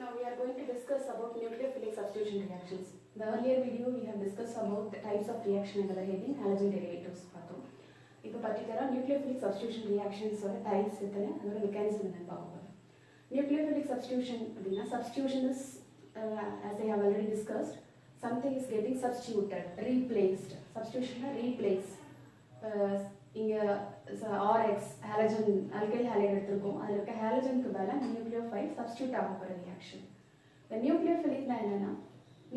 Now we are going to discuss about nucleophilic substitution reactions. The earlier video we have discussed about the types of reaction under the heading halogen derivatives. இப்போ particular nucleophilic substitution reactions ஓட types எத்தனை அதோட mechanism என்னன்னு பார்க்க போறோம். Nucleophilic substitution அப்படினா substitution is as I have already discussed, something is getting substituted, replaced. Substitution replace. இங்க RX halogen alkyl halide எடுத்துறோம். அதுல இருக்க halogenக்கு பதிலா nucleophile substitute ஆக போற reaction. The nucleophilicனா என்னன்னா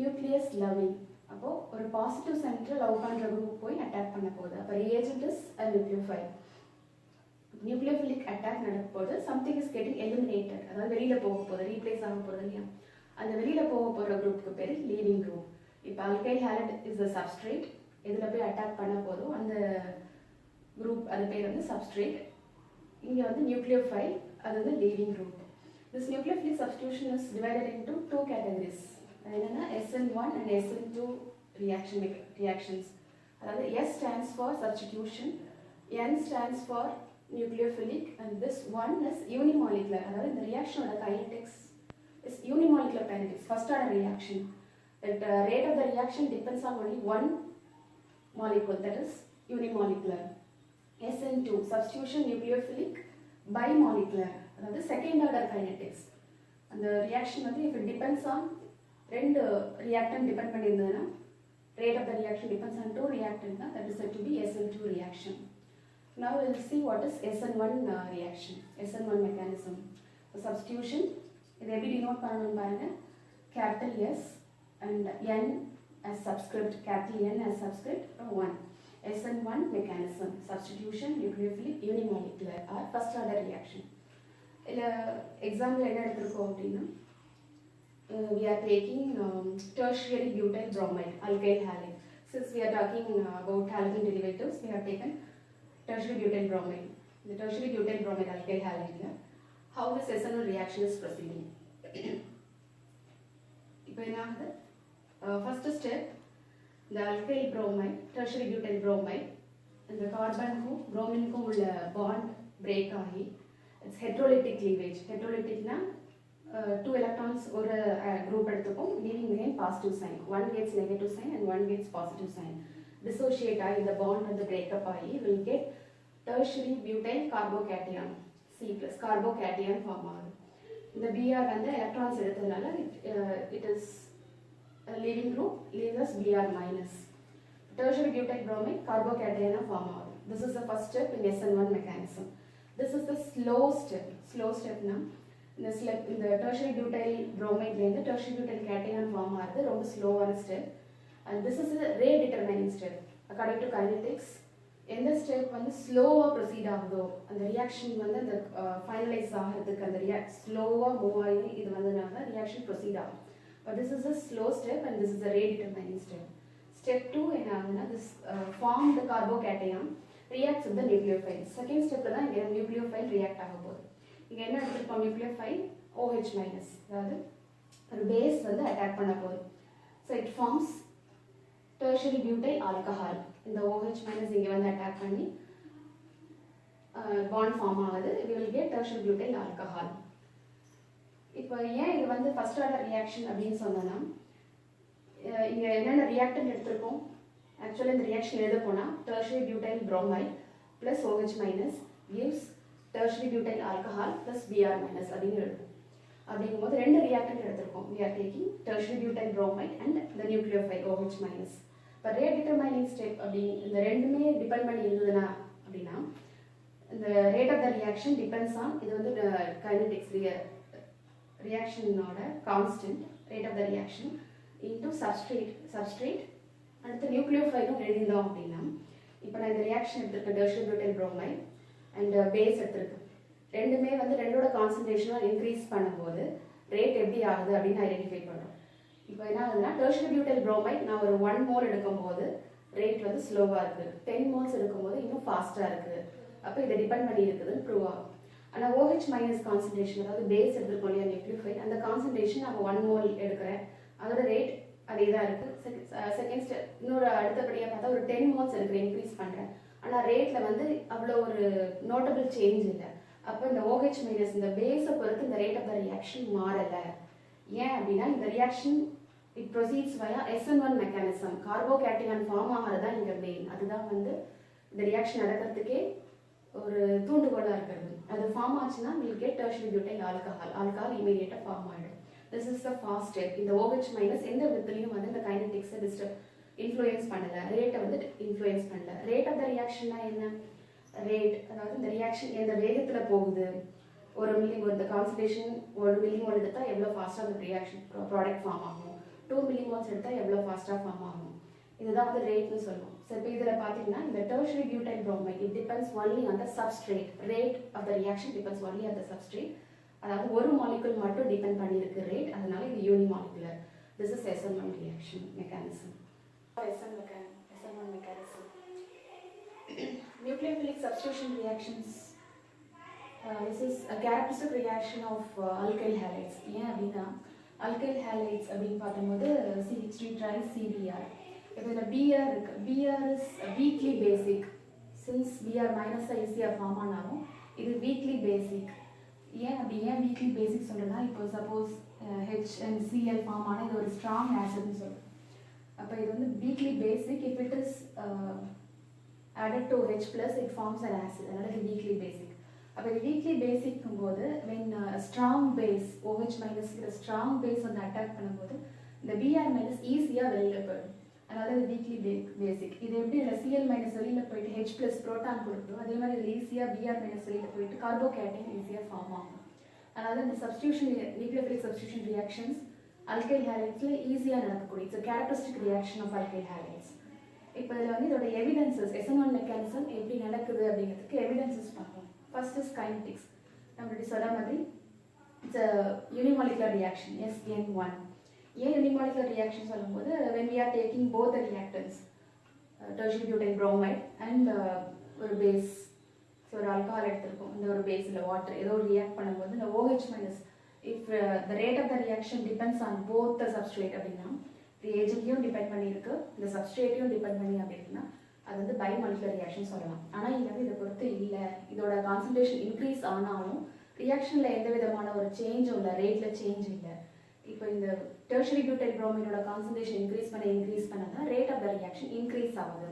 nucleus loving. அப்போ ஒரு பாசிட்டிவ் சென்டர் லவ் பண்ற குரூப் போய் அட்டாக் பண்ண போகுது. அப்ப reagent is a nucleophile. Nucleophilic attack நடக்க போது something is getting eliminated. அதாவது வெளியில போக போகுது, ரீப்ளேஸ் ஆக போகுது இல்லையா? அந்த வெளியில போக போற குரூப்க்கு பேரு leaving group. இப்போ alkyl halide is a substrate. இதுல போய் அட்டாக் பண்ண போதோ அந்த group அது பேர் வந்து substrate. இங்க வந்து nucleophile அது வந்து leaving group. This nucleophilic substitution is divided into two categories. என்னன்னா SN1 and SN2 reactions. அதாவது S stands for substitution, N stands for nucleophilic, and this one is unimolecular. அதாவது இந்த reaction ஓட kinetics is unimolecular kinetics, first order reaction. The rate of the reaction depends on only one molecule, that is unimolecular. SN2 substitution nucleophilic bimolecular, அதாவது second order kinetics. அந்த reaction வந்து if it depends on ரெண்டு reactant depend பண்ணியிருந்ததுன்னா rate of the reaction depends on two reactant, that is said to be SN2 reaction. Now we will see what is SN1 reaction, SN1 mechanism. So substitution இது எப்படி denote பண்ணணும் பாருங்க, capital S and N as subscript, capital N as subscript, 1. SN1 mechanism, substitution nucleophilic unimolecular or first order reaction. Example என்ன எடுத்துருக்கோம் அப்படின்னா we are taking tertiary butyl bromide, alkyl halide. Since we are talking about halogen derivatives, we have taken tertiary butyl bromide. The tertiary butyl bromide alkyl halide. How this SN1 reaction is proceeding? இப்போ என்ன ஆகுது? First step, the alkyl bromide, tertiary butyl bromide, and the carbon க்கும் bromine க்கும் உள்ள bond break ஆகி it's heterolytic cleavage. Heterolytic na two electrons ஒரு group எடுத்துக்கும், leaving behind positive sign. One gets negative sign and one gets positive sign. Dissociate ஆகி the bond வந்து break up ஆகி will get tertiary butyl carbocation, C plus carbocation form ஆகுது. இந்த Br வந்து electrons எடுத்ததுனால it is a leaving group, leaves us Br minus. Tertiary butyl bromide carbocation form ஆகுது. This is the first step in SN1 mechanism. This is the slow step. Slow step na in the tertiary butyl bromide la tertiary butyl cation form ஆகுது, ரொம்ப ஸ்லோவான step. And this is a rate determining step. According to kinetics, எந்த step வந்து ஸ்லோவா proceed ஆகுதோ அந்த reaction வந்து அந்த finalise ஆகிறதுக்கு அந்த ஸ்லோவா மூவ் ஆகி இது வந்ததுனால ரியாக்ஷன் ப்ரொசீட் ஆகும். But this is a slow step and this is a rate determining step. Step 2 என்ன ஆகுதுன்னா this form the carbocation reacts with the nucleophile. Second step தான் இங்க nucleophile react ஆக போகுது. இங்க என்ன எடுத்துப்போம், nucleophile OH minus, அதாவது ஒரு பேஸ் வந்து அட்டாக் பண்ண போகுது. So it forms tertiary butyl alcohol. இந்த OH minus இங்க வந்து அட்டாக் பண்ணி bond form ஆகுது. We will get tertiary butyl alcohol. இப்போ ஏன் இது வந்து first order reaction அப்படின்னு சொன்னோம்னா இங்க என்னென்ன reactant எடுத்திருக்கோம், actually இந்த reaction எழுத போனா tertiary butyl bromide plus OH minus gives tertiary butyl alcohol plus Br minus அப்படின்னு எழுதும். அப்படிங்கும்போது ரெண்டு reactant எடுத்திருக்கோம். We are taking tertiary butyl bromide and the nucleophile OH minus. இப்போ rate determining step அப்படி இந்த ரெண்டுமே டிபெண்ட் பண்ணி இருந்ததுன்னா அப்படின்னா இந்த rate of the reaction depends on இது வந்து kinetics reaction-ஓட constant rate of the reaction into substrate அடுத்து நியூக்ளியோஃபைலும் எழுதினோம் அப்படின்னா இப்போ நான் இந்த ரியாக்ஷன் எடுத்திருக்கேன் tertiary butyl bromide and base எடுத்திருக்கேன். ரெண்டுமே வந்து ரெண்டோட கான்சன்ட்ரேஷனும் இன்க்ரீஸ் பண்ணும்போது ரேட் எப்படி ஆகுது அப்படின்னு ஐடென்டிஃபை பண்ணுறோம். இப்போ என்ன ஆகுதுன்னா tertiary butyl bromide நான் ஒரு 1 mole எடுக்கும்போது ரேட் வந்து ஸ்லோவாக இருக்குது, 10 moles எடுக்கும்போது இன்னும் ஃபாஸ்ட்டாக இருக்குது. அப்போ இதை டிபெண்ட் பண்ணி இருக்குதுன்னு ப்ரூவ் ஆகும். ஆனால் OH மைனஸ் கான்சன்ட்ரேஷன், அதாவது பேஸ் எடுத்துருக்கோம் இல்லையா நியூக்ளியோஃபைல், அந்த கான்சன்ட்ரேஷன் நான் 1 mole எடுக்கிறேன், அதோட ரேட் அதே தான் இருக்குது. செகண்ட் ஸ்டெப் இன்னொரு அடுத்தபடியாக பார்த்தா ஒரு 10 moles எடுக்கிறேன், இன்க்ரீஸ் பண்ணுறேன், ஆனால் ரேட்டில் வந்து அவ்வளோ ஒரு நோட்டபிள் சேஞ்ச் இல்லை. அப்போ இந்த OH மைனஸ் இந்த பேஸை பொறுத்து இந்த ரேட் ஆஃப் த ரியாக்ஷன் மாறலை. ஏன் அப்படின்னா இந்த reaction it proceeds via SN1 mechanism. Carbocation form ஆகிறது தான் இங்கே மெயின். அதுதான் வந்து இந்த ரியாக்ஷன் நடக்கிறதுக்கே ஒரு தூண்டுகோலாக இருக்கிறது. அது ஃபார்ம் ஆச்சுன்னா will get tertiary butyl alcohol இமீடியட்டாக ஃபார்ம் ஆகிடும். This is the fast step. இந்த OH மைனஸ் எந்த விதத்துலையும் வந்து இந்த கைனடிக்ஸை டிஸ்டர்ப் இன்ஃப்ளூயன்ஸ் பண்ணலை, ரேட்டை வந்து இன்ஃப்ளூயன்ஸ் பண்ணல. ரேட் ஆஃப் த ரியாக்ஷன்னா என்ன? ரேட் அதாவது இந்த ரியாக்ஷன் எந்த வேகத்தில் போகுது, ஒரு மில்லிமோல் இந்த கான்சன்ட்ரேஷன் 1 மில்லிமோல் எடுத்தால் எவ்வளோ ஃபாஸ்ட்டாக அந்த ரியாக்ஷன் ப்ராடக்ட் ஃபார்ம் ஆகும், 2 மில்லிமோல்ஸ் எடுத்தால் எவ்வளோ ஃபாஸ்ட்டாக ஃபார்ம் ஆகும். இதுதான் வந்து ரேட்னு சொல்லுவோம். ஸோ இப்போ இதில் பார்த்தீங்கன்னா இந்த tertiary butyl bromide it depends only on the substrate. Rate of the reaction depends only on the substrate. அதாவது ஒரு மாலிகுல் மட்டும் டிபெண்ட் பண்ணியிருக்கு ரேட். அதனால இது unimolecular. This is SN1 reaction mechanism. SN1 mechanism. Nucleophilic substitution reactions. This is a characteristic reaction of alkyl halides. ஏன் அப்படின்னா alkyl halides அப்படின்னு பார்க்கும்போது CH3 tries CBr. இதில் Br இருக்கு. Br is weakly basic. Since Br minus ஈஸியாக form ஆனாலும் இது weakly basic. ஏன் weakly basic சொல்கிறேன்னா இப்போ suppose H and Cl form ஆனால் இது ஒரு ஸ்ட்ராங் ஆசிட்னு சொல்கிறோம். அப்போ இது வந்து weakly basic. If it is added to H plus it forms an acid. அதனால இது weakly basic. அப்போ இது weakly basicக்கும் போது when strong base OH minus strong base வந்து அட்டாக் பண்ணும்போது இந்த Br minus ஈஸியாக வெளியில் போயிடும். அதனால இது weakly basic. இது எப்படி இல்லை Cl minus வெளியில் போயிட்டு H plus புரோட்டான் கொடுக்குதோ அதே மாதிரி இது ஈஸியாக Br minus வெளியில் போயிட்டு கார்போகேட்டைன் ஈஸியாக ஃபார்ம் ஆகும். அதனால இந்த substitution nucleophilic substitution reactions alkyl halides ஈஸியாக நடக்கக்கூடிய it's characteristic reaction of alkyl halides. இப்போ இதில் வந்து இதோட எவிடன்சஸ் SN1 மெக்கானிசம் எப்படி நடக்குது அப்படிங்கிறதுக்கு எவிடன்சஸ் பார்க்கலாம். First is kinetics. நம்ம சொல்ல மாதிரி it's a unimolecular reaction SN1. ஏன் யூனிமாலிகுலர் ரியாக்ஷன் சொல்லும்போது when we are taking both the reactants tertiary butyl bromide and ஒரு பேஸ், ஸோ ஒரு ஆல்கஹால் எடுத்திருக்கோம், இந்த ஒரு பேஸில் வாட்டர் ஏதோ ரியாக்ட் பண்ணும்போது இந்த OH minus if the rate of the reaction depends on both the substrate அப்படின்னா reagentலையும் டிபெண்ட் பண்ணியிருக்கு, இந்த சப்ஸ்ட்ரேட்டையும் டிபெண்ட் பண்ணி அப்படின்னா அது வந்து பைமாலிகுலர் ரியாக்ஷன் சொல்லலாம். ஆனால் இங்கே வந்து இதை பொறுத்து இல்லை, இதோட கான்சன்ட்ரேஷன் இன்க்ரீஸ் ஆனாலும் ரியாக்ஷனில் எந்த விதமான ஒரு சேஞ்சும் இல்லை, ரேட்டில் சேஞ்ச் இல்லை. இப்போ இந்த டெர்ஷரி பியூட்டைல் புரோமைடோட கான்சன்ட்ரேஷன் இன்க்ரீஸ் பண்ண தான் rate of the reaction increase ஆகுது.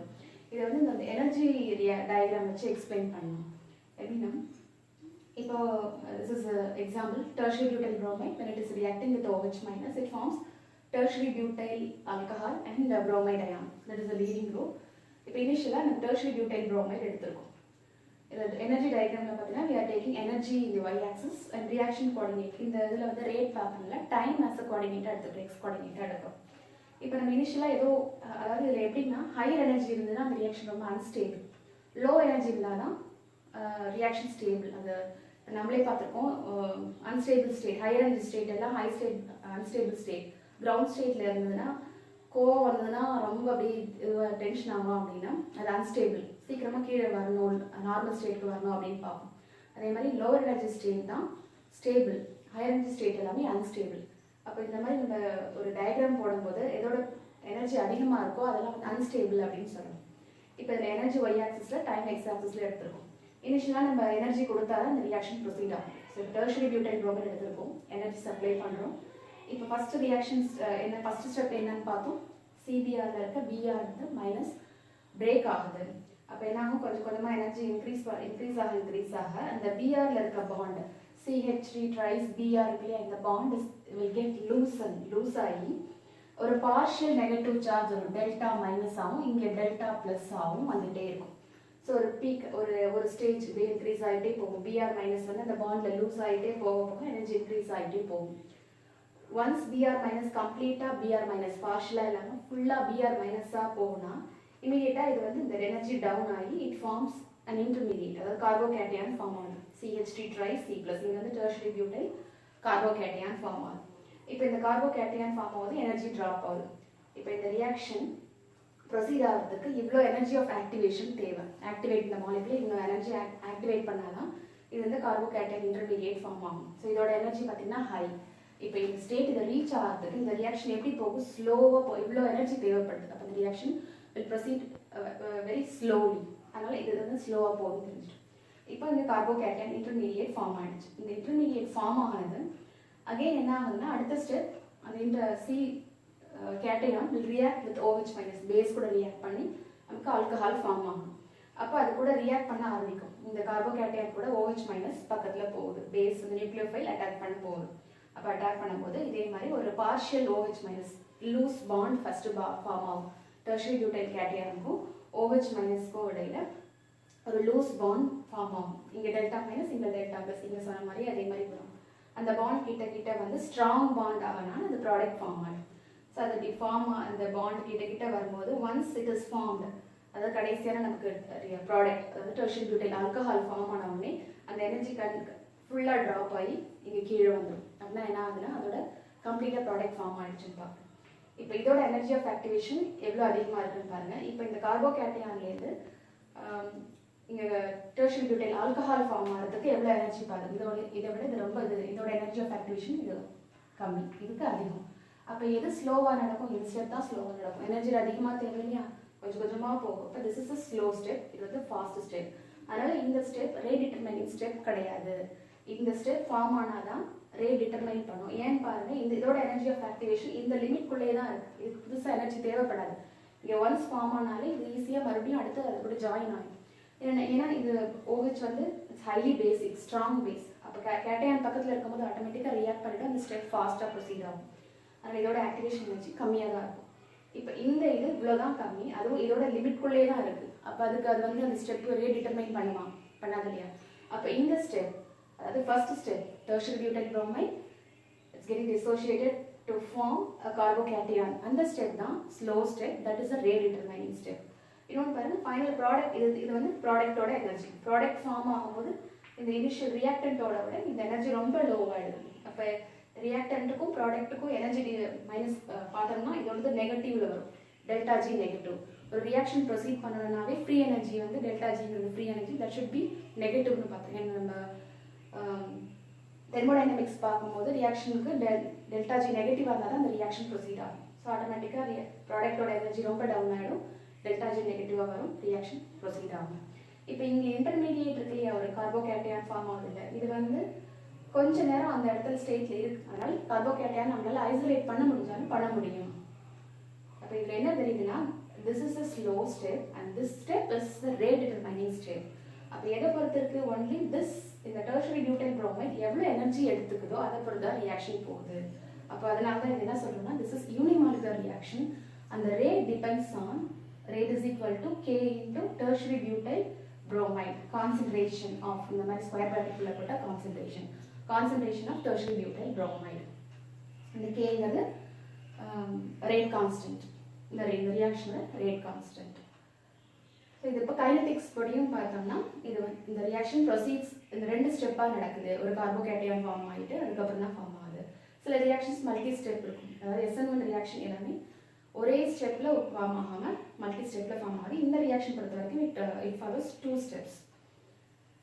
இதை வந்து இந்த எனர்ஜி டயக்ராம் வச்சு எக்ஸ்பிளைன் பண்ணணும். எப்படின்னா இப்போ this is an example, tertiary butyl bromide when it is reacting with OH minus it forms tertiary butyl alcohol and bromide ion, that is the leading group. இப்போ இனிஷியலாக நம்ம tertiary butyl bromide எடுத்திருக்கோம். இதில் energy டயக்ராமில் பார்த்தீங்கன்னா we are taking energy in the y axis and reaction coordinate. இந்த இதில் வந்து rate பார்க்கணும்ல டைம் as a coordinate எடுத்துக்கிறோம், x coordinate எடுக்கிறோம். இப்போ நம்ம இனிஷியலாக ஏதோ அதாவது இதில் எப்படின்னா ஹையர் எனர்ஜி இருந்ததுன்னா அந்த ரியாக்ஷன் ரொம்ப அன்ஸ்டேபிள், லோ எனர்ஜி இருந்தால் தான் ரியாக்ஷன் ஸ்டேபிள். அந்த நம்மளே பார்த்துருக்கோம் unstable state, higher energy state எல்லாம் high state unstable state. Ground ஸ்டேட்டில் இருந்ததுன்னா கோவம் வந்ததுன்னா ரொம்ப அப்படி டென்ஷன் ஆகும் அப்படின்னா அது அன்ஸ்டேபிள், சீக்கிரமாக கீழே வரணும், நார்மல் ஸ்டேட்டுக்கு வரணும் அப்படின்னு பார்ப்போம். அதே மாதிரி லோவர் எனர்ஜி ஸ்டேட் தான் ஸ்டேபிள், ஹையர் எனர்ஜி ஸ்டேட் எல்லாமே அன்ஸ்டேபிள். அப்போ இந்த மாதிரி நம்ம ஒரு டயக்ராம் போடும்போது எதோட எனர்ஜி அதிகமாக இருக்கோ அதெல்லாம் வந்து அன்ஸ்டேபிள் அப்படின்னு சொல்லணும். இப்போ இதில் எனர்ஜி ஒய் ஆக்சிஸில் டைம் எக்ஸ் ஆக்சிஸில் எடுத்துருக்கோம். இனிஷியலாக நம்ம எனர்ஜி கொடுத்தா தான் இந்த ரியாக்ஷன் ப்ரொசீட் ஆகும். ஸோ டெர்ஷரி பியூட்டைல் புரோமைட் எடுத்திருக்கோம், எனர்ஜி சப்ளை பண்ணுறோம். இப்போ ஃபஸ்ட்டு ரியாக்ஷன்ஸ் என்ன, ஃபஸ்ட்டு ஸ்டெப் என்னன்னு பார்த்தோம், சிபிஆரில் இருக்க பிஆர் வந்து மைனஸ் பிரேக் ஆகுது. அப்போ என்ன ஆகும், கொஞ்சம் கொஞ்சமாக எனர்ஜி இன்க்ரீஸ் ஆக அந்த பிஆரில் இருக்க பாண்ட் CH3 tries Br இல்லையா, இந்த பாண்ட் will get லூஸ் ஆகி ஒரு பார்ஷியல் நெகட்டிவ் சார்ஜ் ஒரு டெல்டா மைனஸ் ஆகும், இங்கே டெல்டா ப்ளஸ் ஆகும் வந்துகிட்டே இருக்கும். ஸோ ஒரு பீக் ஒரு ஸ்டேஜ் இது இன்க்ரீஸ் ஆகிட்டே போகும். பிஆர் மைனஸ் வந்து அந்த பாண்டில் லூஸ் ஆகிட்டே போக எனர்ஜி இன்க்ரீஸ் ஆகிட்டே போகும். ஒன்ஸ் பிஆர் மைனஸ் கம்ப்ளீட்டாக பிஆர் மைனஸ் பார்ஷியலாக இல்லாமல் ஃபுல்லாக பிஆர் மைனஸாக போகும்னா இமீடியட்டாக இது வந்து இந்த எனர்ஜி டவுன் ஆகி இட் ஃபார்ம்ஸ் அன் இன்டர்மீடியட், அதாவது கார்போகேட்டையான் ஃபார்ம் ஆகும். CH3 tries C+, இங்கே வந்து டெர்ஷரி பியூட்டைல் கார்போகேட்டையான் ஃபார்ம் ஆகுது. இப்போ இந்த கார்போகேட்டையான் ஃபார்ம் ஆகுது, எனர்ஜி ட்ராப் ஆகுது. இப்போ இந்த ரியாக்ஷன் ப்ரொசீட் ஆகிறதுக்கு இவ்வளோ எனர்ஜி ஆஃப் ஆக்டிவேஷன் தேவை. ஆக்டிவேட் இந்த மாலிகுலை இவ்வளோ எனர்ஜி ஆக்டிவேட் பண்ணாதான் இது வந்து கார்போகேட்டையான் இன்டர்மீடியேட் ஃபார்ம் ஆகும். ஸோ இதோட எனர்ஜி பார்த்தீங்கன்னா ஹை. இப்போ இந்த ஸ்டேட் இதை ரீச் ஆகிறதுக்கு இந்த ரியாக்ஷன் எப்படி போகும், ஸ்லோவாக இவ்வளோ எனர்ஜி தேவைப்படுது. அப்போ இந்த reaction will proceed very slowly, அதனால் இது வந்து ஸ்லோவாக போகுதுன்னு தெரிஞ்சிடும். இப்போ இந்த கார்போகேட்டையான் இன்டர்மீடியேட் ஃபார்ம் ஆகிடுச்சு. இந்த இன்டர்மீடியேட் ஃபார்ம் ஆனது அகைன் என்ன ஆகுதுன்னா அடுத்த ஸ்டெப் அந்த இந்த C cation will react with OH minus base கூட ரியாக்ட் பண்ணி நமக்கு ஆல்கஹால் ஃபார்ம் ஆகும். அப்போ அது கூட ரியாக்ட் பண்ண ஆரம்பிக்கும். இந்த கார்போகேட்டையான் கூட OH மைனஸ் பக்கத்தில் போகுது, பேஸ் வந்து நியூக்ளியோஃபைல் அட்டாக் பண்ண போகுது. அப்போ அட்டாக் பண்ணும்போது இதே மாதிரி ஒரு partial OH minus loose bond first form ஆகும். டெர்ஷரி பியூட்டைல் கேட்டையானுக்கும் OH மைனஸ்க்கும் இடையில ஒரு லூஸ் பாண்ட் ஃபார்ம் ஆகும். இங்கே டெல்டா மைனஸ் இங்கே டெல்டா ப்ளஸ் இங்கே சொன்ன மாதிரி அதே மாதிரி வரும். அந்த பாண்ட் கிட்ட வந்து ஸ்ட்ராங் பாண்ட் ஆகனால அந்த ப்ராடக்ட் ஃபார்ம் ஆகும். ஸோ அது அந்த பாண்ட் கிட்ட வரும்போது ஒன்ஸ் இட் இஸ் ஃபார்ம்டு, அதாவது கடைசியான நமக்கு ப்ராடக்ட் அதாவது டெர்ஷரி பியூட்டைல் ஆல்கஹால் ஃபார்ம் ஆன உடனே அந்த எனர்ஜி ஃபுல்லாக ட்ராப் ஆகி இங்கே கீழே வந்துடும். அப்படின்னா என்ன ஆகுதுன்னா அதோட கம்ப்ளீட்டாக ப்ராடக்ட் ஃபார்ம் ஆகிடுச்சுன்னு பார்க்கணும். இப்போ இதோட எனர்ஜி ஆஃப் ஆக்டிவேஷன் எவ்வளோ அதிகமாக இருக்குன்னு பாருங்கள். இப்போ இந்த கார்போகேட்டையான்லேருந்து இங்கே டெர்ஷரி பியூட்டைல் ஆல்கஹால் ஃபார்ம் ஆகிறதுக்கு எவ்வளோ எனர்ஜி பாருங்க. இதை விட இது ரொம்ப இதோட எனர்ஜி ஆஃப் ஆக்டிவேஷன் இது கம்மி, இதுக்கு அதிகம். அப்போ எது ஸ்லோவாக நடக்கும், இந்த ஸ்டெப் தான் ஸ்லோவாக நடக்கும். எனர்ஜி அதிகமாக தேவை இல்லையா, கொஞ்சம் கொஞ்சமாக போகும். இப்போ this is a slow step, இது வந்து ஃபாஸ்ட் ஸ்டெப். அதனால் இந்த ஸ்டெப் ரே டிட்டர்மைனிங் ஸ்டெப் கிடையாது. இந்த ஸ்டெப் ஃபார்ம் ஆனால் தான் ரே டிட்டர்மைன் பண்ணும். ஏன்னு பாருங்கள், இதோட எனர்ஜி ஆஃப் ஆக்டிவேஷன் இந்த லிமிட்குள்ளேயே தான் இருக்குது. இது புதுசாக எனர்ஜி தேவைப்படாது. இங்கே ஒன்ஸ் ஃபார்ம் ஆனாலே இது ஈஸியாக மறுபடியும் அடுத்து அது கூட ஜாயின் ஆகும். ஏன்னா இது OH வந்து it's highly basic strong base. அப்போ கேட்டையான் பக்கத்தில் இருக்கும்போது ஆட்டோமேட்டிக்காக ரியாக்ட் பண்ணிவிட்டு அந்த ஸ்டெப் ஃபாஸ்ட்டாக ப்ரொசீட் ஆகும். அதனால் இதோட ஆக்டிவேஷன் எனர்ஜி கம்மியாக தான் இருக்கும். இப்போ இந்த இது இவ்வளோதான் கம்மி, அதுவும் இதோட லிமிட்குள்ளே தான் இருக்குது. அப்போ அதுக்கு அது வந்து அந்த ஸ்டெப் ரே டிட்டர்மைன் பண்ணாது இல்லையா. அப்போ இந்த ஸ்டெப் அதாவது first step tertiary butyl bromide it's getting dissociated to form a carbocation. அந்த ஸ்டெப் தான் slow step, that is a rate determining step. இன்னொன்று பாருங்க, ஃபைனல் ப்ராடக்ட் இது வந்து ப்ராடக்டோட எனர்ஜி. ப்ராடக்ட் ஃபார்ம் ஆகும்போது இந்த இனிஷியல் ரியாக்டன்ட்டோட விட இந்த எனர்ஜி ரொம்ப லோவாகிடுது. அப்போ ரியாக்டன்ட்டுக்கும் ப்ராடக்ட்டுக்கும் எனர்ஜி மைனஸ் பார்த்தோம்னா இது வந்து நெகட்டிவ்ல வரும், டெல்டா ஜி நெகட்டிவ். ஒரு ரியாக்ஷன் ப்ரொசீட் பண்ணணும்னாவே ஃப்ரீ எனர்ஜி வந்து டெல்டா ஜிங்கிறது free energy, that should be நெகட்டிவ்னு பார்த்தோம். ஏன்னா நம்ம தெர்மோடைனமிக்ஸ் பார்க்கும்போது ரியாக்ஷனுக்கு டெல்டா ஜி நெகட்டிவாக இருந்தால் தான் அந்த ரியாக்ஷன் ப்ரொசீட் ஆகும். ஸோ ஆட்டோமேட்டிக்காக ப்ராடக்டோட எனர்ஜி ரொம்ப டவுன் ஆகிடும், டெல்டா ஜி நெகட்டிவாக வரும், ரியாக்ஷன் ப்ரொசீட் ஆகும். இப்போ இங்கே இன்டர்மீடியேட் இருக்கு இல்லையா, ஒரு கார்போகேட்டையான் ஃபார்ம் ஆகுது. இது வந்து கொஞ்ச நேரம் அந்த இடத்துல ஸ்டேட்ல இருக்கு. அதனால கார்போகேட்டையான் நம்மளால ஐசோலேட் பண்ண முடிஞ்சாலும் பண்ண முடியும். அப்போ இதில் என்ன தெரியுதுன்னா, this is a slow step and this step is the rate determining step. அப்போ எதை பொறுத்து இருக்கு, ஒன்லி திஸ் இந்த டெர்ஷரி பியூட்டைல் புரோமைட் எவ்வளோ எனர்ஜி எடுத்துக்குதோ அதை பொறுத்து தான் ரியாக்ஷன் போகுது. அப்போ அதனால தான் இது என்ன சொல்றோம்னா, this is unimolecular reaction and the rate depends on rate is equal to K into tertiary butyl bromide concentration of இந்த மாதிரி ஸ்கொயர் பிராக்கெட்ல போட்ட concentration of tertiary butyl bromide. இந்த Kங்கிறது rate constant, இந்த reaction rate constant. ஸோ இது இப்போ kinetics படியும் பார்த்தோம்னா இது இந்த ரியாக்ஷன் ப்ரொசீட்ஸ் இந்த ரெண்டு ஸ்டெப்பாக நடக்குது. ஒரு கார்போகேட்டையான் ஃபார்ம் ஆகிட்டு அதுக்கப்புறம் தான் ஃபார்ம் ஆகுது. சில ரியாக்ஷன்ஸ் மல்டி ஸ்டெப் இருக்கும், அதாவது SN1 ரியாக்ஷன் எல்லாமே ஒரே ஸ்டெப்பில் ஃபார்ம் ஆகாமல் மல்டி ஸ்டெப்பில் ஃபார்ம் ஆகுது. இந்த ரியாக்ஷன் பொறுத்த வரைக்கும் இட் ஃபாலோஸ் 2 ஸ்டெப்ஸ்.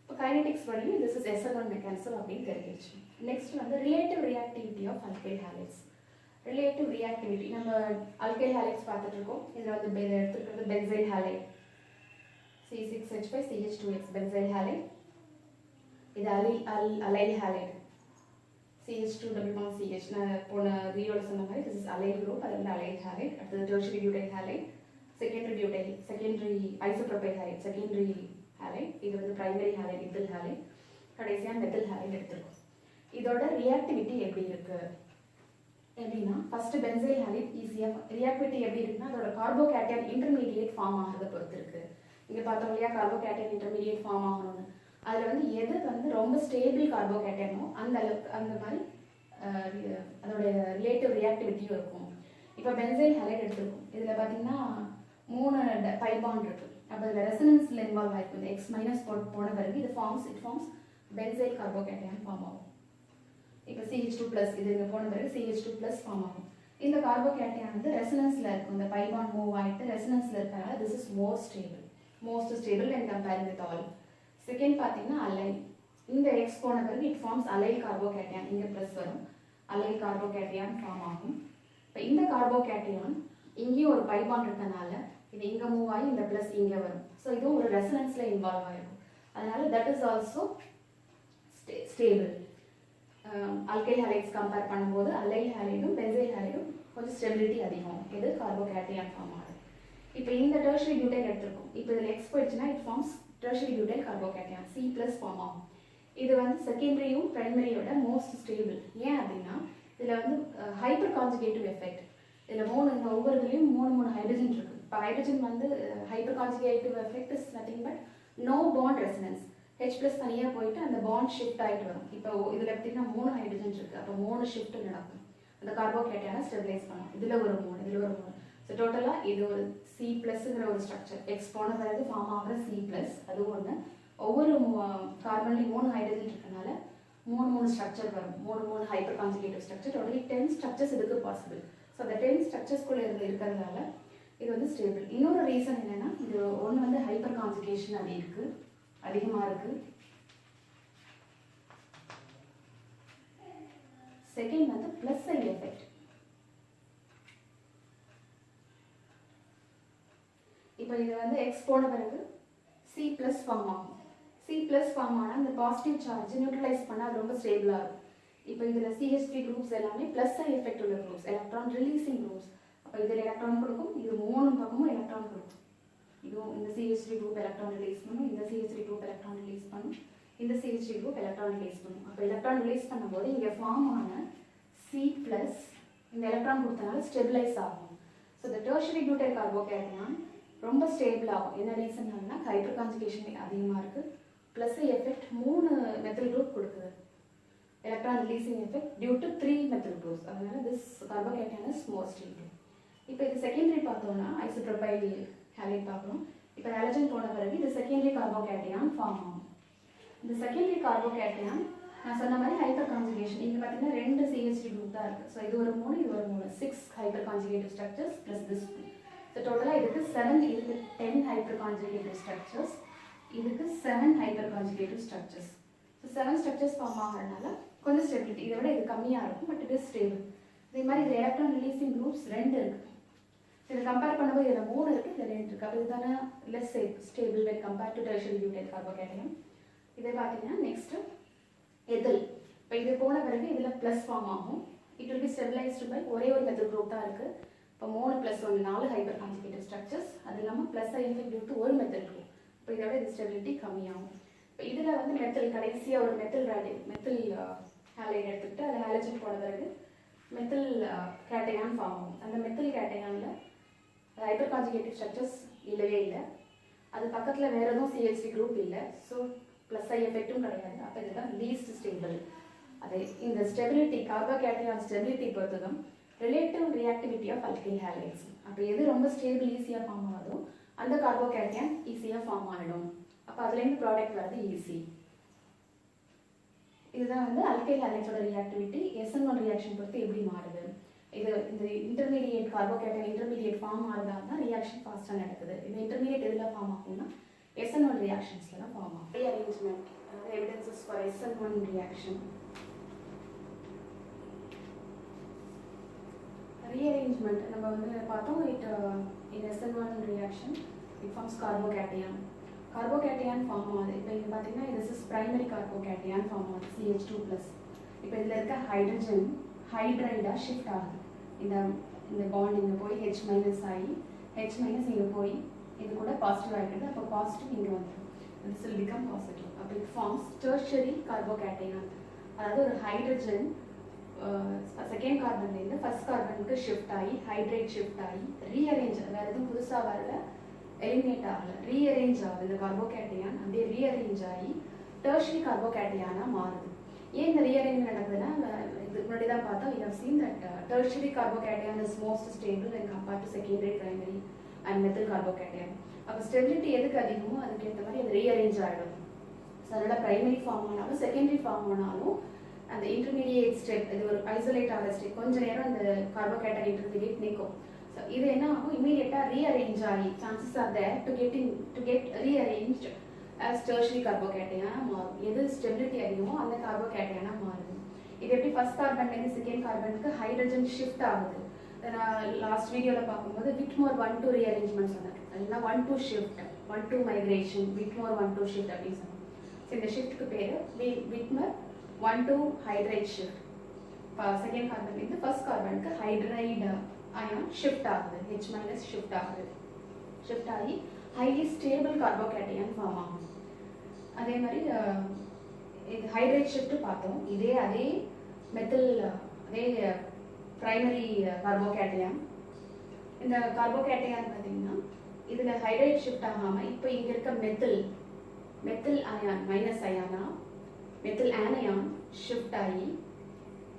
இப்போ கைனடிக்ஸ் படியும் திஸ் இஸ் SN1 மெக்கானிசம் அப்படின்னு தெரிஞ்சிருச்சு. நெக்ஸ்ட் வந்து relative reactivity of alkyl halides. Relative reactivity நம்ம அல்கைல் ஹாலைட்ஸ் பார்த்துட்டு இருக்கோம். இதில் வந்து எடுத்துக்கிறது benzyl halide C6H5CH2X benzyl halide. இது அலைல் ஹாலைட் CH2CH. நான் போன வீடியோவில் சொன்ன மாதிரி திஸ் இஸ் அலைல் குரூப், அது வந்து அலைல் ஹாலைட். அடுத்தது tertiary butyl allied, secondary isopropyl allied, secondary allied. இது வந்து பிரைமரி ஹாலைட் இதில் ஹாலைட். கடைசியாக மெத்தில் ஹாலைட் எடுத்துருக்கோம். இதோட ரியாக்டிவிட்டி எப்படி இருக்கு எப்படின்னா, ஃபர்ஸ்ட் பென்சைல் ஹாலைட் ஈஸியாக ரியாக்டிவிட்டி எப்படி இருக்குன்னா அதோட கார்போகேட்டையான் இன்டர்மீடியேட் ஃபார்ம் ஆகிறத பொறுத்து இருக்கு. இங்கே பார்த்தோம் இல்லையா, கார்போகேட்டையான் இன்டர்மீடியேட் ஃபார்ம் ஆகணும்னு. அதில் வந்து எது வந்து ரொம்ப ஸ்டேபிள் கார்போகேட்டையானோ அந்த அளவுக்கு அந்த மாதிரி அதோடைய ரிலேட்டிவ் ரியாக்டிவிட்டியும் இருக்கும். இப்போ பென்சைல் ஹாலைட் எடுத்துருக்கோம். இதில் பார்த்தீங்கன்னா 3 பை பாண்ட் இருக்கு. அப்போ இதில் ரெசனன்ஸில் இன்வால்வ் ஆகிருக்கும். இந்த X- போன பிறகு இது ஃபார்ம்ஸ் பென்சைல் கார்போகேட்டையான் ஃபார்ம் ஆகும். இப்போ CH2+, இது இங்கே போன பிறகு CH2+ ஃபார்ம் ஆகும். இந்த கார்போகேட்டையான் வந்து ரெசனன்ஸில் இருக்கும். இந்த பை பாண்ட் மூவ் ஆகிட்டு ரெசனன்ஸில் இருக்கனால this is most stable and comparing with all. Second பார்த்தீங்கன்னா அலைல். இந்த X போன பிறகு இட் ஃபார்ம்ஸ் அலைல் கார்போகேட்டையான். இங்கே ப்ளஸ் வரும், அலைல் கார்போகேட்டையான் ஃபார்ம் ஆகும். இப்போ இந்த கார்போகேட்டையான் இங்கேயும் ஒரு பை பாண்ட் இருக்கனால இது இங்கே மூவ் ஆகி இந்த ப்ளஸ் இங்கே வரும். ஸோ இதுவும் ஒரு ரெசனன்ஸில் இன்வால்வ் ஆகிருக்கும். அதனால that is also stable. alkyl halides compare பண்ணும்போது allyl halide benzyl halide கொஞ்சம் ஸ்டெபிலிட்டி அதிகம். இது கார்போகேட்டையான் ஃபார்ம் ஆகுது. இப்போ இந்த டெர்ஷரி பியூட்டைல் எடுத்துருக்கோம். இப்போ இதில் எக்ஸ் போயிடுச்சுன்னா it forms tertiary butyl carbocation C+ form ஆகும். இது வந்து செகண்டரியும் பிரைமரியோட மோஸ்ட் ஸ்டேபிள். ஏன் அப்படின்னா இதில் வந்து ஹைப்பர் கான்ஜுகேட்டிவ் எஃபெக்ட். இதில் ஒவ்வொரு இதுலேயும் மூணு ஹைட்ரஜன் இருக்குது. இப்போ ஹைட்ரஜன் வந்து hyperconjugative effect is nothing but no bond resonance. H+ தனியாக போயிட்டு அந்த பாண்ட் ஷிஃப்ட் ஆகிட்டு வரும். இப்போ இதில் பார்த்தீங்கன்னா 3 ஹைட்ரஜன் இருக்குது. அப்போ 3 ஷிஃப்ட் நடக்கும். அந்த கார்போகேட்டையானை ஸ்டெபிலைஸ் பண்ணும். இதில் ஒரு 3 இதில் ஒரு 3. ஸோ டோட்டலாக இது ஒரு C+ங்கிற ஒரு ஸ்ட்ரக்சர். எக்ஸ் போன பிறகு ஃபார்ம் ஆகிற C+. அது ஒன்று. ஒவ்வொரு கார்பன்லேயும் 3 ஹைட்ரஜன் இருக்கனால 3 ஸ்ட்ரக்சர் வரும். 3 hyper conjugative structure. Totally 10 structures இதுக்கு பாசிபிள். ஸோ அந்த 10 ஸ்ட்ரக்சர்ஸ்குள்ளே இருக்கிறதுனால இது வந்து ஸ்டேபிள். இன்னொரு ரீசன் என்னென்னா இது ஒன்று வந்து ஹைப்பர் கான்ஜுகேஷன் அது இருக்குது, அதிகமாக இருக்குது. செகண்ட் வந்து ப்ளஸ் சைடு எஃபெக்ட். இப்போ இது வந்து எக்ஸ் போன பிறகு C+ ஃபார்ம் ஆகும். C+ ஃபார்ம் ஆனால் இந்த பாசிட்டிவ் சார்ஜ் நியூட்ரலைஸ் பண்ணால் ரொம்ப ஸ்டேபிளாக இருக்கும். இப்போ இதில் CH3 குரூப்ஸ் எல்லாமே ப்ளஸ் சைடு எஃபெக்ட் உள்ள குரூப்ஸ், எலக்ட்ரான் ரிலீசிங் குரூப்ஸ். அப்போ இதில் எலக்ட்ரான் கொடுக்கும், இது 3 பக்கமும் எலக்ட்ரான் கொடுக்கும். இதுவும் இந்த CH3 குரூப் எலக்ட்ரான் ரிலீஸ் பண்ணும், இந்த CH3 குரூப் எலக்ட்ரான் ரிலீஸ் பண்ணும், இந்த CH3 குரூப் எலக்ட்ரான் ரிலீஸ் பண்ணும். அப்போ எலக்ட்ரான் ரிலீஸ் பண்ணும்போது இங்கே ஃபார்ம் ஆன C+ இந்த எலக்ட்ரான் கொடுத்தனால ஸ்டெபிலைஸ் ஆகும். ஸோ இந்த டெர்ஷரி பியூட்டைல் கார்போகேட்டையான் ரொம்ப ஸ்டேபிள் ஆகும். என்ன ரீசன்னா ஹைப்பர் கான்ஜுகேஷன் அதிகமாக இருக்குது. ப்ளஸ் எஃபெக்ட் 3 மெத்தில் குரூப் கொடுக்குது. Electron releasing effect due to 3 methyl groups. அதனால this carbocation is more stable. இப்போ இது செகண்டரி பார்த்தோம்னா ஐசோப்ரோபைல் ஹேலைட் பார்க்குறோம். இப்போ ஹாலஜன் போன பிறகு இது செகண்டரி கார்போகேட்டையான் ஃபார்ம் ஆகும். இந்த செகண்டரி கார்போகேட்டையான் நான் சொன்ன மாதிரி ஹைப்பர் கான்ஜுகேஷன். இங்கே பார்த்தீங்கன்னா 2 CH3 குரூப் தான் இருக்குது. ஸோ இது ஒரு 3 இது ஒரு 3 6 hyper conjugative structures plus this. So டோட்டலாக இதுக்கு 7 இதுக்கு 10 ஹைப்பர் கான்ஜுகேட்டிவ் ஸ்ட்ரக்சர்ஸ், இதுக்கு 7 hyperconjugative structures. So 7 structures form ஆகிறதுனால கொஞ்சம் ஸ்டெபிலிட்டி. இதை விட இது கம்மியாக இருக்கும், பட் இட் இஸ் ஸ்டேபிள். இதே மாதிரி இது எலக்ட்ரான் ரிலீசிங் குரூப்ஸ் 2 இருக்குது. இதை கம்பேர் பண்ணும்போது இதில் 3 இருக்குது, இதில் 2 இருக்குது. அப்போ இதுதானே less stable when compare to tertiary butyl கார்போகேட்டையான். இதை பார்த்தீங்கன்னா நெக்ஸ்ட்டு எதில். இப்போ இது போன பிறகு இதில் ப்ளஸ் ஃபார்ம் ஆகும். இட் வில் பி ஸ்டெபிலைஸ்டு பை ஒரே ஒரு மெத்தில் குரூப் தான் இருக்குது. இப்போ 3 + 1 4 ஹைப்பர் கான்ஜுகேட்டிவ் ஸ்ட்ரக்சர்ஸ். அது இல்லாமல் ப்ளஸ் எஃபெக்ட் டியூ டு ஒரு மெத்தில் குரூப். இப்போ இதோட இது ஸ்டெபிலிட்டி கம்மியாகும். இப்போ இதில் வந்து மெத்தில் கடைசியாக ஒரு மெத்தில் ஹேலைட் எடுத்துக்கிட்டு அது ஹாலஜன் போன பிறகு மெத்தில் கேட்டையான் ஃபார்ம் ஆகும். அந்த மெத்தில் கேட்டையானில் ஹைப்பர் கான்ஜுகேட்டிவ் ஸ்ட்ரக்சர்ஸ் இல்லவே இல்லை. அது பக்கத்தில் வேறு எதுவும் CH3 குரூப் இல்லை. ஸோ ப்ளஸ் எஃபெக்ட்டும் கிடையாது. அப்போ இதுதான் லீஸ்ட் ஸ்டேபிள். அது இந்த ஸ்டெபிலிட்டி கார்போகேட்டையான் ஸ்டெபிலிட்டி பொறுத்ததும் relative reactivity of alkyl halides. அப்போ எது ரொம்ப ஸ்டேபிள் ஈஸியாக ஃபார்ம் ஆகுதோ அந்த கார்போகேட்டையான் ஈஸியாக ஃபார்ம் ஆகிடும். அப்போ அதுலேருந்து ப்ராடக்ட் வரது ஈஸி. இதுதான் வந்து அல்கைல் ஹேலைட்ஸோட ரியாக்டிவிட்டி SN1 ரியாக்ஷன் பொறுத்து எப்படி மாறுது. இது இந்த இன்டர்மீடியேட் கார்போகேட்டையான் இன்டர்மீடியேட் ஃபார்ம் ஆகிறதால தான் ரியாக்ஷன் ஃபாஸ்ட்டாக நடக்குது. இந்த இன்டர்மீடியேட் எதில் ஃபார்ம் ஆகும்னா SN1 ரியாக்ஷன்ஸில் தான் ஃபார்ம் ஆகும். Rearrangement evidences for SN1 reaction. Rearrangement நம்ம வந்து பார்த்தோம். In SN1 reaction it forms carbocation. Carbocation form ஆகுது. இப்போ இது பார்த்தீங்கன்னா this is primary carbocation form ஆகுது CH2+. இப்போ இதில் இருக்க ஹைட்ரஜன் ஹைட்ரைடாக ஷிஃப்ட் ஆகுது. இந்த பாண்ட் இங்கே போய் H- ஆகி H- இங்கே போய் இது கூட பாசிட்டிவ் ஆகிடுது. அப்போ பாசிட்டிவ் இங்கே வந்துடும். This will become positive. அப்போ இட் ஃபார்ம்ஸ் டெர்ஷரி கார்போகேட்டையான். அதாவது ஒரு ஹைட்ரஜன் செகண்ட் கார்பன்லேருந்து ஃபர்ஸ்ட் கார்பனுக்கு ஷிஃப்ட் ஆகி ஹைட்ரேட் ஷிஃப்ட் ஆகி ரீஅரேஞ்ச், வேறு எதுவும் புதுசாக வரல, எலிமினேட் ஆகலை, ரீஅரேஞ்ச் ஆகுது. இந்த கார்போகேட்டையான் அப்படியே ரீஅரேஞ்ச் ஆகி டெர்ஷரி கார்போகேட்டையானாக மாறுது. ஏன் இந்த ரீஅரேஞ்ச் நடக்குதுன்னா இதுக்கு முன்னாடி தான் பார்த்தோம். we have seen that tertiary carbocation is most stable when compared to secondary, primary and methyl carbocation. அப்போ ஸ்டெபிலிட்டி எதுக்கு அதிகமோ அதுக்கு ஏற்ற மாதிரி அது ரீஅரேஞ்ச் ஆகிடும். ஸோ அதனால் ப்ரைமரி ஃபார்ம் ஆனாலும் செகண்டரி ஃபார்ம் ஆனாலும் அந்த இன்டர்மீடியேட் ஸ்டெப், இது ஒரு ஐசோலேட் ஆகிற ஸ்டெப், கொஞ்சம் நேரம் அந்த கார்போகேட்டையான் இன்டர்மீடியேட் நிற்கும். ஸோ இது என்ன ஆகும், இமீடியட்டாக ரீஅரேஞ்ச் ஆகி chances are there to get rearrange as tertiary கார்போகேட்டையானாக மாறும். எது ஸ்டெபிலிட்டி அதிகமோ அந்த கார்போகேட்டையானாக மாறுது. இது எப்படி ஃபர்ஸ்ட் கார்பன்லேருந்து செகண்ட் கார்பனுக்கு ஹைட்ரஜன் ஷிஃப்ட் ஆகுது. நான் லாஸ்ட் வீடியோவில் பார்க்கும்போது விட்மோர் 1-2 ரீஅரேஞ்ச்மெண்ட் சொன்னேன். இல்லைன்னா 1-2 ஷிஃப்ட், 1-2 மைக்ரேஷன், விட்மோர் 1-2 ஷிஃப்ட் அப்படின்னு சொன்னேன். ஸோ இந்த ஷிஃப்ட்டுக்கு பேர் Whitmer 1 to hydride shift. Second carbon in the first carbon க்கு hydride ion shift ஆகுது, H minus shift ஆகுது. shift ஆகி highly stable carbocation form ஆகும். அதே மாதிரி இது hydride shift பார்த்தோம். அதே methyl அதே primary carbocation. இந்த carbocation பார்த்தீங்கன்னா இதுல hydride shift ஆகாம இப்போ இங்க இருக்க methyl ion minus ion methyl anion shift ஆகி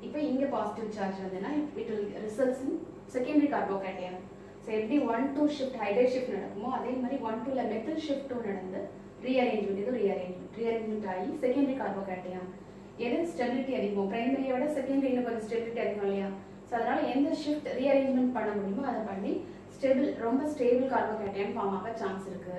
இப்போ இங்க positive charge Vandana it will results in secondary carbocation. So எப்படி 1 2 shift hydride shift நடக்குமோ அதே மாதிரி 1 2 ல methyl shift நடந்து rearrangement ஆகி secondary carbocation. எது stability அதிகம் primary விட secondary இன்னும் கொஞ்சம் stability அதிகம் இல்லையா? So அதனால எந்த shift rearrangement பண்ண முடியுமோ அதை பண்ணி ரொம்ப stable carbocation ஃபார்ம் ஆக சான்ஸ் இருக்கு.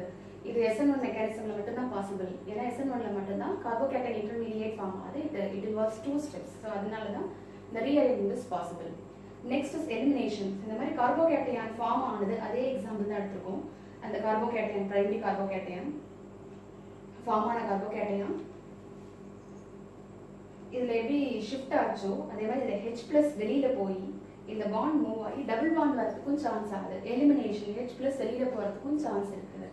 இது SN1 மெக்கானிசம்ல மட்டும் தான் பாசிபிள். ஏன்னா SN1ல மட்டும் தான் carbocation intermediate ஃபார்ம் ஆகுது. it involves 2 steps. So அதனால தான் the rearrangement is possible. Next is elimination. இந்த மாதிரி carbocation ஃபார்ம் ஆனது அதே எக்ஸாம்பிள் தான் எடுத்துக்கோம். அந்த carbocation primary carbocation ஃபார்ம் ஆன carbocation இதுல எப்படி ஷிஃப்ட் ஆச்சோ அதே மாதிரி இந்த H+ வெளியில போய் இந்த பாண்ட் மூவ் ஆகி டபுள் பாண்ட் வரதுக்கும் சான்ஸ் ஆகுது. எலிமினேஷன் H+ வெளியில போறதுக்கும் சான்ஸ் இருக்குது.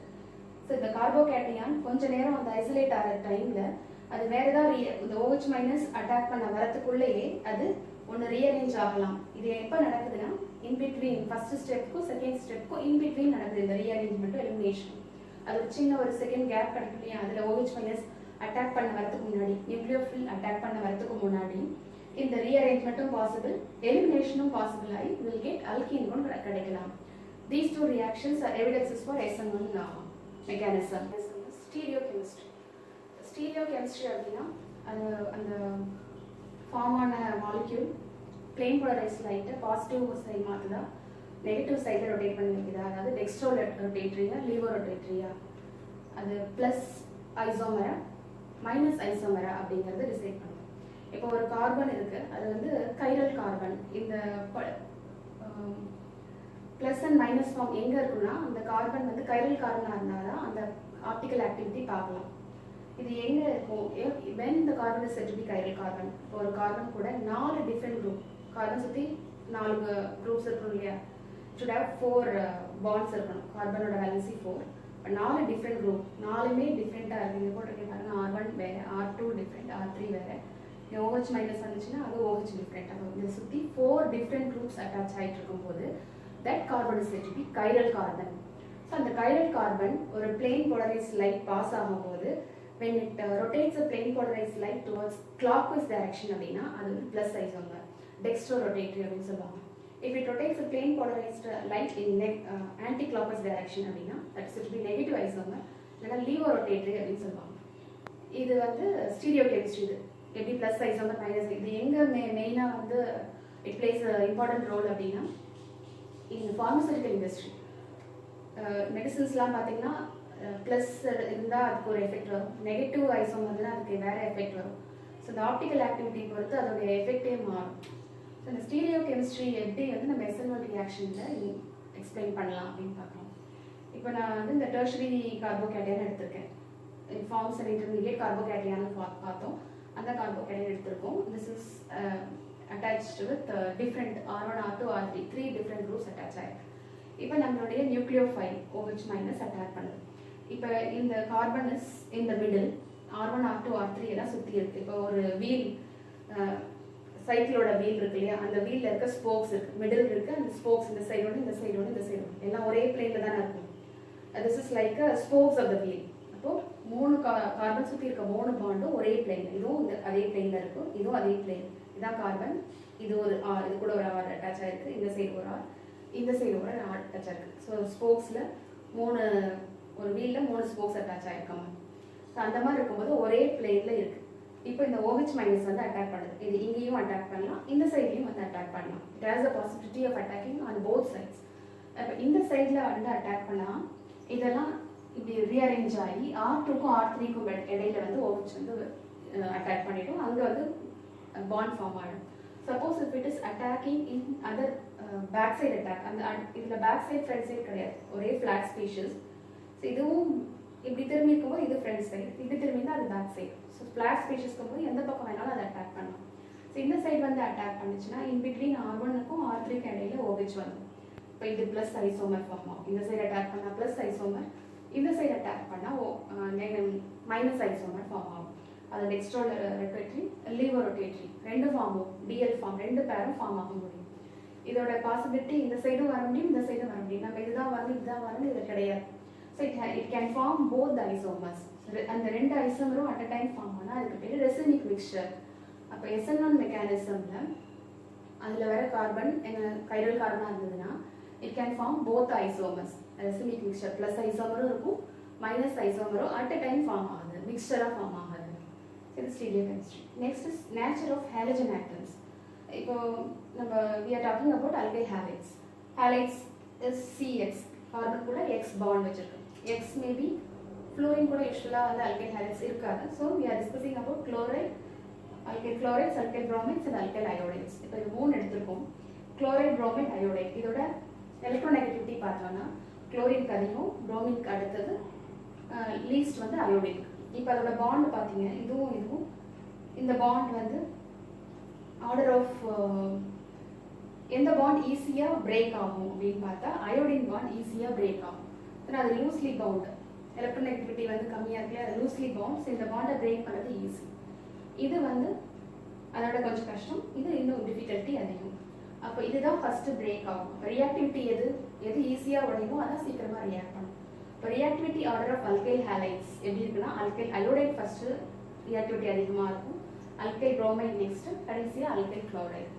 ஸோ இந்த கார்போகேட்டையான் கொஞ்ச நேரம் அந்த ஐசோலேட் ஆகிற டைம்ல அது வேற ஏதாவது இந்த OH- அட்டாக் பண்ண வரதுக்குள்ளேயே அது ஒன்று ரீஅரேஞ்ச் ஆகலாம். இது எப்போ நடக்குதுன்னா இன்பிட்வீன் ஃபர்ஸ்ட் ஸ்டெப்க்கும் செகண்ட் ஸ்டெப்க்கும் இன்பிட்வீன் நடக்குது இந்த ரீஅரேஞ்ச்மெண்ட்டும் எலிமினேஷன். அது ஒரு சின்ன ஒரு செகண்ட் கேப் கிடைக்கும் இல்லையா? அதில் OH- அட்டாக் பண்ண வரதுக்கு முன்னாடி நியூக்ளியோஃபில் அட்டாக் பண்ண வரதுக்கு முன்னாடி இந்த ரீஅரேஞ்ச்மெண்ட்டும் பாசிபிள், எலிமினேஷனும் பாசிபிள் ஆகி வில் கெட் அல்கீன் கிடைக்கலாம். These two reactions are evidences for SN1 mechanism. Stereochemistry. Stereochemistry அப்படின்னா அந்த ஃபார்ம் ஆன மாலிக்யூல் பிளேன் போலரைஸ் லைட்டை பாசிட்டிவ் சைடு மாற்றுதா நெகட்டிவ் சைடில் ரொட்டேட் பண்ணி வைக்குதா, அதாவது டெக்ஸ்ட்ரோ ரொட்டேட்ரியா லீவோ ரொட்டேட்ரியா, அது ப்ளஸ் ஐசோமரா மைனஸ் ஐசோமரா அப்படிங்கிறத டிசைட் பண்ணும். இப்போ ஒரு கார்பன் இருக்கு, அது வந்து கைரல் கார்பன். இந்த பிளஸ் அண்ட் மைனஸ் ஃபார்ம் எங்க இருக்குன்னா அந்த கார்பன் வந்து கைரல் கார்பனா இருந்தாதான் அந்த ஆப்டிக்கல் ஆக்டிவிட்டி பார்க்கலாம். இது எங்க இருக்கும்? when the carbon is said to be chiral carbon. ஒரு கார்பன் கூட 4 டிஃபரெண்ட் குரூப், கார்பன் சுத்தி 4 குரூப்ஸ் இருக்கும் இல்லையா? should have 4 bonds இருக்கணும். கார்பனோட வேலன்சி 4. 4 டிஃபரெண்ட் குரூப், 4மே டிஃபரெண்டா இருக்கு. இங்க போட்டிருக்கேன் பாருங்க, R1 வேற, R2 டிஃபரெண்ட், R3 வேற. OH- வந்துச்சுன்னா அது OH டிஃபரெண்ட். அப்போ இதை சுத்தி 4 டிஃபரெண்ட் குரூப்ஸ் அட்டாச் ஆயிட்டு இருக்கும்போது that carbon is said to be chiral carbon. So அந்த chiral carbon ஒரு plane polarized light pass ஆகும்போது when it rotates a plane polarized light towards clockwise direction அப்படின்னா அது வந்து plus isomer, dextrorotatory அப்படின்னு சொல்லுவாங்க. If it rotates a plane polarized light in anti-clockwise direction அப்படின்னா that is to be negative isomer, இல்லைன்னா levorotatory அப்படின்னு சொல்லுவாங்க. இது வந்து stereochemistry. இது எப்படி plus isomer minus இது எங்க மெயினாக வந்து it plays a important role அப்படின்னா in pharmaceutical industry. மெடிசின்ஸ்லாம் பார்த்தீங்கன்னா ப்ளஸ் இருந்தால் அதுக்கு ஒரு எஃபெக்ட் வரும், நெகட்டிவ் ஐசோமர்னா அதுக்கு வேறு எஃபெக்ட் வரும். ஸோ இந்த ஆப்டிக்கல் ஆக்டிவிட்டி பொறுத்து அதோடைய எஃபெக்டே மாறும். ஸோ இந்த ஸ்டீரியோ கெமிஸ்ட்ரி எப்படி வந்து நம்ம SN1 ரியாக்ஷனில் எக்ஸ்பிளைன் பண்ணலாம் அப்படின்னு பார்க்கலாம். இப்போ நான் வந்து இந்த டெர்ஷரி கார்போகேட்டையான் எடுத்திருக்கேன். இட் ஃபார்ம்ஸ் அண்ட் இன்டர்மீடியேட் கார்போகேட்டையான்னு பார்த்தோம். அந்த கார்போகேட்டையான் எடுத்திருக்கோம். This is attached with different R1, R2, R3, 3 different groups attach ஆயிருக்கு. இப்போ நம்மளுடைய நியூக்ளியோஃபைல் OH- அட்டாக் பண்ணுது. இப்போ இந்த carbon is in the middle, R1, R2, R3 எல்லாம் சுற்றி இருக்கு. இப்போ ஒரு வீல், சைக்கிளோட வீல் இருக்கு இல்லையா? அந்த வீல்ல இருக்க ஸ்போக்ஸ் இருக்கு, மிடில் இருக்கு, அந்த ஸ்போக்ஸ் இந்த சைடோட இந்த சைடோட இந்த சைடோட எல்லாம் ஒரே பிளேன்ல தானே இருக்கும். This is like spokes of the wheel. அப்போ 3 கார்பன் சுற்றி இருக்க 3 பாண்டும் ஒரே பிளேன், இதுவும் அதே பிளேன்ல இருக்கும், இதுவும் அதே பிளேன். இதான் கார்பன், இது ஒரு R, இது கூட ஒரு R அட்டாச் ஆயிருக்கு, இந்த சைடு ஒரு R, இந்த சைடு ஒரு R அட்டாச் ஆயிருக்கு. ஸோ ஸ்போக்ஸில் 3 ஒரு வீலில் 3 ஸ்போக்ஸ் அட்டாச் ஆயிருக்காங்க. ஸோ அந்த மாதிரி இருக்கும்போது ஒரே பிளேனில் இருக்குது. இப்போ இந்த OH- வந்து அட்டாக் பண்ணுது. இது இங்கேயும் அட்டாக் பண்ணலாம், இந்த சைட்லையும் வந்து அட்டாக் பண்ணலாம். It has a possibility of attacking on both sides. இப்போ இந்த சைடில் வந்து அட்டாக் பண்ணலாம், இதெல்லாம் இப்படி ரீஅரேஞ்ச் ஆகி R2க்கும் R3க்கும் இடையில வந்து OH வந்து அட்டாக் பண்ணிட்டோம். அங்கே வந்து bond form ஆகும். Suppose if it is attacking in other backside attack, அந்த இதுல backside front side கிடையாது, ஒரே flat species. So இதுவும் இப்படி திரும்பி இருக்கும்போது இது ஃப்ரண்ட் சைடு, இப்படி திரும்பினா அது back side. So flat species இருக்கும்போது எந்த பக்கம் வேணாலும் அதை அட்டாக் பண்ணலாம். ஸோ இந்த சைடு வந்து அட்டாக் பண்ணுச்சுன்னா இன்பிட்வீன் R1க்கும் R3க்கும் இடையில OH வந்து இப்போ இது ப்ளஸ் ஐசோமர் ஃபார்ம் ஆகும். இந்த சைடு அட்டாக் பண்ணால் ப்ளஸ் ஐசோமர், இந்த சைடு அட்டாக் பண்ணால் மைனஸ் ஐசோமர் ஃபார்ம் ஆகும். அது டெக்ஸ்ட்ரோ ரொட்டேட்டரி, லீவோ ரொட்டேட்டரி ரெண்டு ஃபார்ம் ஆகும். DL ஃபார்ம் ரெண்டு பேரும் ஃபார்ம் ஆக முடியும். இதோட பாசிபிலிட்டி இந்த சைடும் வர முடியும், இந்த சைடும் வர முடியும். நம்ம இதுதான் வரணும் இதுதான் வரணும் இது கிடையாது. So it can form both the isomers. அந்த ரெண்டு ஐசோமரும் அட் அ டைம் ஃபார்ம் ஆனால் அதுக்கு பேர் ரெசினிக் மிக்சர். அப்போ SN1 மெக்கானிசமில் அதில் வர கார்பன் கைரல் கார்பனாக இருந்ததுன்னா it can form both isomers. Racemic mixture plus ஐசோமரும் இருக்கும், மைனஸ் ஐசோமரும் அட் அ டைம் ஃபார்ம் ஆகுது, மிக்சராக ஃபார்ம் ஆகுது. இது stereochemistry. Next is nature of halogen atoms. இப்போ நம்ம we are talking about alkyl halides. Halides is CX, carbon கூட X bond வச்சிருக்கு. X maybe fluorine கூட யூசுவலா வந்து alkyl halides இருக்காது. So we are discussing about chloride, alkyl chlorides, alkyl bromides and alkyl iodides. இப்போ இது மூணு எடுத்துருக்கோம். chloride, bromide, iodide. இதோட எலக்ட்ரோநெகட்டிவிட்டி பார்த்தோம்னா குளோரினுக்கு அதிகம், புரோமினுக்கு அடுத்தது, லீஸ்ட் வந்து அயோடின். இப்போ அதோட பாண்ட் பார்த்தீங்க, இதுவும் இதுவும் இந்த பாண்ட் வந்து ஆர்டர் ஆஃப் எந்த பாண்ட் ஈஸியாக பிரேக் ஆகும் அப்படின்னு பார்த்தா அயோடின் பாண்ட் ஈஸியாக பிரேக் ஆகும். ஏன்னா அது லூஸ்லி பவுண்ட், எலக்ட்ரோநெகட்டிவிட்டி வந்து கம்மியாக இருக்குல்ல, அது லூஸ்லி பவுண்ட். இந்த பாண்டை பிரேக் பண்ணுறது ஈஸி. இது வந்து அதோட கொஞ்சம் கஷ்டம், இது இன்னும் டிஃபிகல்ட்டி அதிகம். அப்போ இதுதான் ஃபர்ஸ்ட் பிரேக் ஆகும். ரியாக்டிவிட்டி எது ஈஸியாக உடையுமோ அதான் சீக்கிரமாக ரியாக்ட் பண்ணும். இப்போ reactivity order of alkyl halides எப்படி இருக்குன்னா அல்கைல் அயோடைட் ஃபர்ஸ்ட் ரியாக்டிவிட்டி அதிகமாக இருக்கும், alkyl bromide next, கடைசியா alkyl chloride.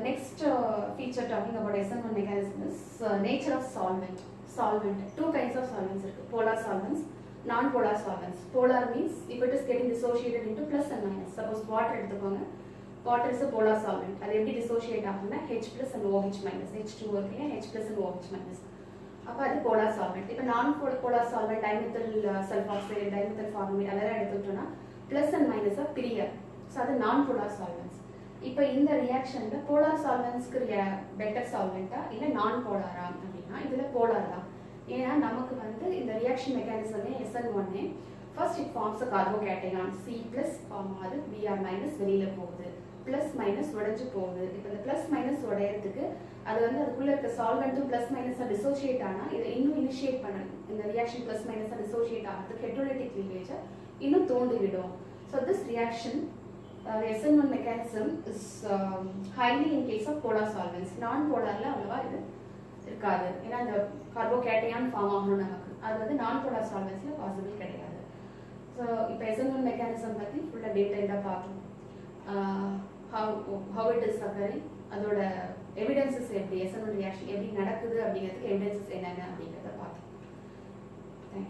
Next feature talking about SN1 mechanism is nature of solvent. Solvent, two kinds of solvents இருக்கு. Polar solvents, non-polar solvents. Polar means if it is getting dissociated into plus and minus. Suppose water எடுத்துக்கோங்க, water is a polar solvent. அது எப்படி dissociate ஆகும்னா H plus and OH minus, H2O இருக்கு, H plus and OH minus. அப்போ அது polar solvent. இப்போ non-polar solvent, dimethyl sulfoxide, dimethyl formamide அதெல்லாம் எடுத்துக்கிட்டோம்னா plus and minus are பிரியாது. ஸோ அது non-polar solvents. இப்போ இந்த ரியாக்ஷனில் போலார் சால்வெண்ட்ஸ்க்கு பெட்டர் சால்வெண்ட்டா இல்லை நான் போலாரா அப்படின்னா இதில் போலார் தான். ஏன்னா நமக்கு வந்து இந்த ரியாக்ஷன் மெக்கானிசமே SN1 first it forms a carbocation C+ form ஆகுது, Br- வெளியில் போகுது, ப்ளஸ் மைனஸ் உடைஞ்சு போகுது. இப்போ இந்த ப்ளஸ் மைனஸ் உடையறதுக்கு அது வந்து அதுக்குள்ளே இருக்க சால்வெண்ட்டும் ப்ளஸ் மைனஸாக டிசோசியேட் ஆனால் இதை இன்னும் இனிஷியேட் பண்ணணும். இந்த ரியாக்ஷன் ப்ளஸ் மைனஸாக டிசோசியேட் ஆகிறதுக்கு ஹெட்ரோலைட்டிக் லீவேஜை இன்னும் தூண்டிவிடும். So this reaction, the SN1 mechanism is highly in case of polar solvents. Non-polarல அவ்வளவா இது இருக்காது. ஏன்னா இந்த கார்போகேட்டையான் ஃபார்ம் ஆகணும் நமக்கு, அது வந்து non-polar solventsல பாசிபிள் கிடையாது. ஸோ இப்போ SN1 mechanism பற்றி ஃபுல்லாக டீட்டெயிலாக பார்த்தோம். how it is occurring, அதோட எவிடன்சஸ் எப்படி, SN1 ரியாக்ஷன் எப்படி நடக்குது அப்படிங்கிறதுக்கு எவிடன்சஸ் என்னென்ன அப்படிங்கிறத பார்த்தோம்.